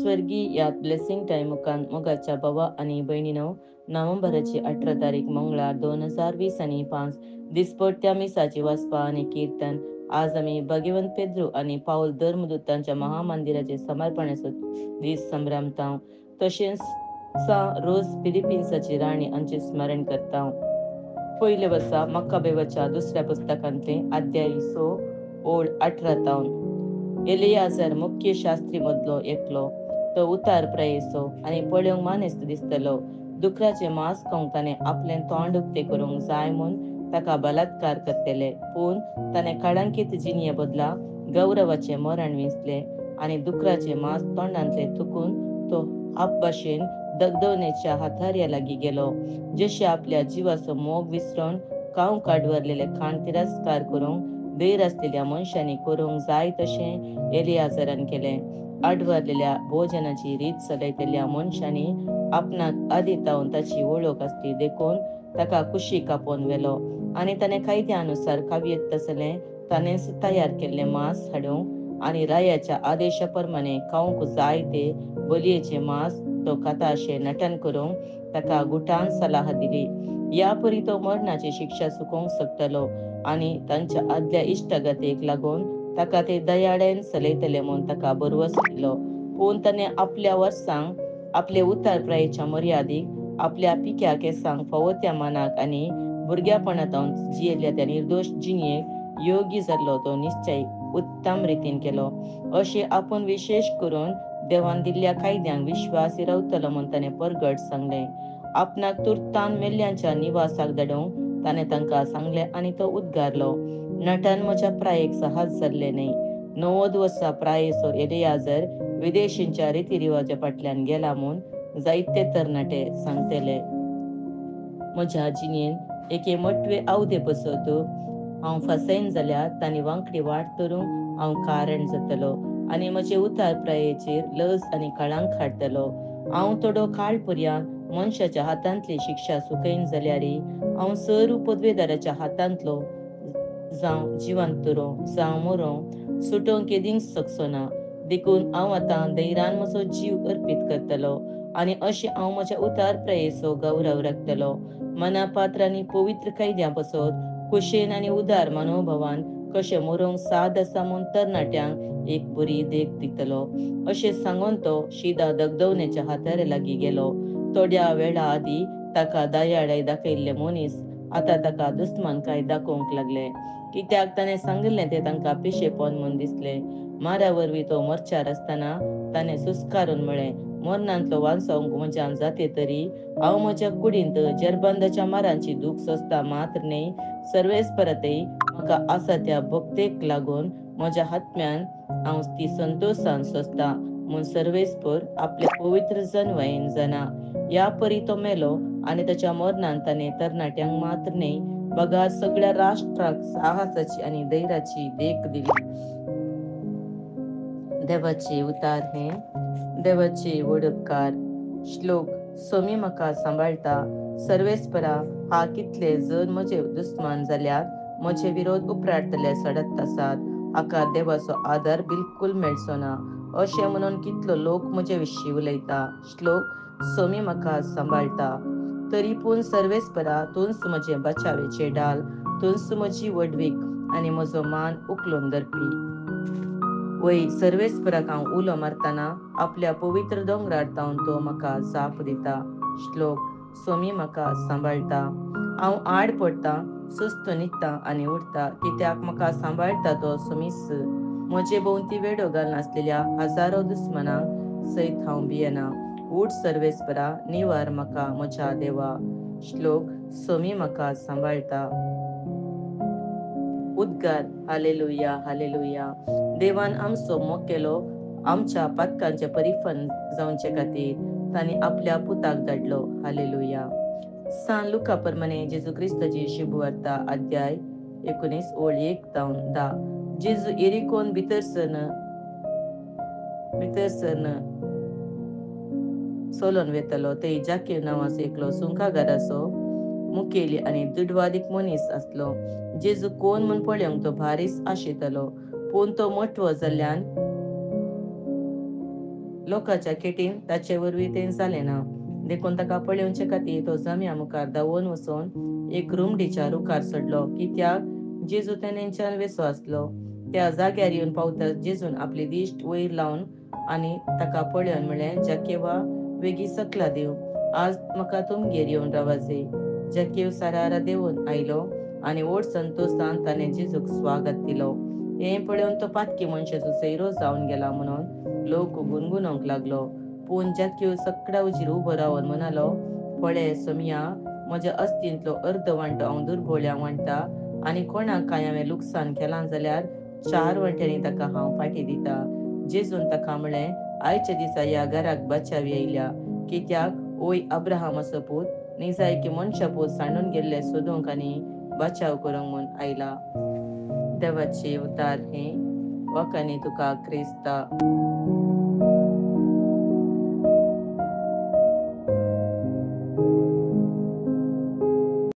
स्वर्गीय यात blessing time मुखान मोगाच्या बाबा आणि बहिणीनो, नोव्हेंबराची 18 तारीख मंगळार 2020 आणि 5 दिसपट्ट्या मिसाची वाचपा आणि कीर्तन. आज आम्ही भगवंत पेद्रू आणि पाऊल धर्मदूतांच्या महामंदिराचे समर्पणाचो दीस संभ्रमता. तशेंच रोज फिलिपिन्साची राणी हांचे स्मरण करता. पहिले वर्सा मक्काबेवाच्या दुसऱ्या पुस्तकांतले अध्याय 6 ओळ 18 तावन. एलियाजर मुख्य शास्त्री मदलो एकलो. तो उतार प्रयेसो आणि पळोवंक मानेस्त दिसतलो. दुकराचे मांस खावंक ताणें आपलें तोंड उक्तें करूंक जाय म्हूण ताका बलात्कार करतले. पूण ताणें कळंकीत जिणये बदला गौरवाचें मरण विंचलें आणि दुकराचें मांस तोंडांतले थुकून तो आपभाशेन दगदवनेच्या हातार्या लागीं गेलो. जशे आपल्या जिवाचो मोग विसरून खावंक आडवरलेले खाण तिरस्कार करूंक धैर आसलेल्या मनशांनी करूंक जाय तशें एलियाजरान केलें. आडवरलेल्या भोजनाची रीत चलयतल्या मनशांनी आपणाक आदी तावन ताची वळख आसली देखून ताका कुशीक आपोवन व्हेलो आणि ताणें कायद्यानुसार काव्येत तसलें ताणेंच तयार केल्लें मांस हाडूंक आणि रायाच्या आदेशा प्रमाणे खावंक जाय ते बलयेचें मांस तो खाता अशें नटन करूंक ताका गुटान सलाह दिली. या परी तो मरणाची शिक्षा चुकोवंक शकतलो आणि तांच्या आदल्या इश्टागतेक लागून ताका ते दयाळेन चलयतले म्हूण ताका भरवसो दिलो. पूण ताणें आपल्या वर्सांक, आपले उतार प्रायेच्या मर्यादीक, आपल्या पिक्या केंसांक, फावोत्या मनाक आणि भुरग्यापणांतावन जियेल्ल्या त्या निर्दोश जिणयेक योग्य जाल्लो तो निश्चय उत्तम रितीन केलो. अशें आपूण विशेष करून देवान दिल्ल्या कायद्यांक विश्वासी रावतलो म्हूण ताणें परगट सांगलें. आपणाक तुर्तान मेल्ल्यांच्या निवासाक धाडूंक ताणें तांकां सांगलें आणि तो उद्गारलो, नटान म्हज्या प्रायेक साहस जाल्ले न्हय. 90 वर्सां प्रायेचो एलियाजर विदेशींच्या रितीरिवाजा फाटल्यान गेला म्हूण जायते तरणाटे सांगतले. म्हज्या जिणेन एके मटवे आवदे पसत हांव फसयन जाल्यार तांणी वांकडी वाट धरूंक हांव कारण जातलो आणि म्हजे उतार प्रायेचेर लज आनी कळंक हाडटलो. हांव थोडो काळ पर्यंत मनशाच्या हातांतली शिक्षा सुकयन जाल्यारय हांव सरू पदवेदाराच्या हातांतलो जावं जिवंतरो जावं मरो सुटोवंक केदींच शकचो ना. देखून हांव आतां धैर्यान म्हजो जीव अर्पीत करतलो आणि अशें हांव म्हज्या उतार प्रायेचो गौरव राखतलो. मनापात्र आनी पवित्र कायद्या बसत कुशेन आनी उदार मनोभावान कशें मरोवंक साद आसा म्हूण तरणाट्यांक एक बरी देख दितलो. अशें सांगून तो शिदा दगदवनेच्या हातार लागीं गेलो. थोड्या वेळा आदी ताका दयाळाय दाखयल्ले मनीस आतां ताका दुस्मानकाय दाखोवंक लागले, कित्याक ताणें सांगिल्लें तें तांकां पिशेपण म्हूण दिसलें. मारा वरवीं तो मरचार आसतना ताणें सुस्कारून म्हळें, मरणांतलो वांसवंक म्हज्यान जाते तरी हांव म्हज्या कुडींत जरबंदाच्या मारांची दूख सोंसता मात्र न्हय, सर्वेस्परतय म्हाका आसा त्या भक्तेक लागून म्हज्या आत्म्यान हांव ती संतोषान सोंसता म्हूण सर्वेस्पर आपल्या पवित्र जन्वयेन जाणा. या परी तो मेलो आणि त्याच्या मरणान ताणें तरणाट्यांक मात्र न्हय, बगार सगळ्या राष्ट्राक साहसाची आणि धैर्याची देख दिली. देवाचे उतार हे देवाचे वडपकार. श्लोक. सोमी म्हाका सांबाळटा. सर्वेस्परा, हा कितले जर म्हजे दुस्मान जाल्यार, म्हजे विरोध उपराडतले सडत आसात, हाका देवाचो आदार बिलकुल मेळचो ना अशें म्हणून कितलो लोक म्हजे विशीं उलयता. श्लोक. सोमी म्हाका सांबाळटा. तरी पूण सर्वेस्परा, तूंच म्हजे बचावेचे ढाल, तूंच म्हजी वडवीक आनी म्हजो मान उखलून धरपी. वय सर्वेस्पराक हांव उलो मारतना आपल्या पवित्र दोंगरार तावन तो म्हाका जाप दिता. श्लोक. सोमी म्हाका सांबाळटा. हांव आड पडटां, सुस्त न्हिदतां आनी उठतां, कित्याक म्हाका सांबाळटा तो सोमीस. म्हजे भोंवती वेढो घालून आसलेल्या हजारो दुस्मानांक सयत हांव भियेना. उठ सर्वेस्परा, निवार म्हाका म्हज्या देवा. श्लोक. सोमी म्हाका सांबाळटा. उद्गार. Hallelujah, hallelujah. देवान आमचो मोग केलो. आमच्या पातकांचे परिफन जावचे खातीर तांणी आपल्या पुताक धाडलो. हालेलुया. सान लुका प्रमाणे जेजू क्रिस्ताची शुभवार्ता अध्याय 19 ओळ 1 तावन 10. जेजू एरिकोन भितर सरन सोलोन वेतलो. थंय जाकीर नांवाचो एकलो सुंकागाराचो मुखेली आनी दुडवादीक मनीस आसलो. जेजू कोण म्हूण पळोवंक तो भारीच आशेतलो, पूण तो मटवो जाल्ल्यान लोकांच्या केटीन ताचे वरवीं तें जालें ना. देखून ताका पळोवचे खातीर तो जम्या मुखार धांवून वचून एक रुमडीच्या रुखार चडलो, कित्याक जेजू तेंच्यान वेसो आसलो. त्या जाग्यार येवन पावतच जेजून आपली दिश्ट वयर लावन आनी ताका पळयोन म्हळें, जकेवा, वेगी सकला देव, आज म्हाका तुमगेर येवन रावाजे. जकेव सारारा देंवून आयलो आनी व्हड संतोशान ताणें जेजूक स्वागत दिलो. हें पळोवन तो पातकी मनशाचो सैरो जावन गेला म्हणून लोक गुणगुणोंक लागलो. पूण जकेव सकड़ा उजीर उबो रावन म्हणालो, पळय सोम्या, म्हज्या अस्तींतलो अर्द वांटो हांव दुर्बोळ्यांक वांट्टा आनी कोणाक काय हांवें लुकसाण केलां जाल्यार 4 वांट्यांनी ताका हांव फाटीं दिता. जेजून ताका म्हळें, आयच्या दिसा ह्या घराक बचाव येयल्या, कित्याक ओय अब्राहमाचो पूत न्ही जाय की मनशा पूत सांडून गेल्ले सोदूंक आनी बचाव करूंक म्हूण आयला. देवाची उतार हे वखणी तुका क्रिस्ता.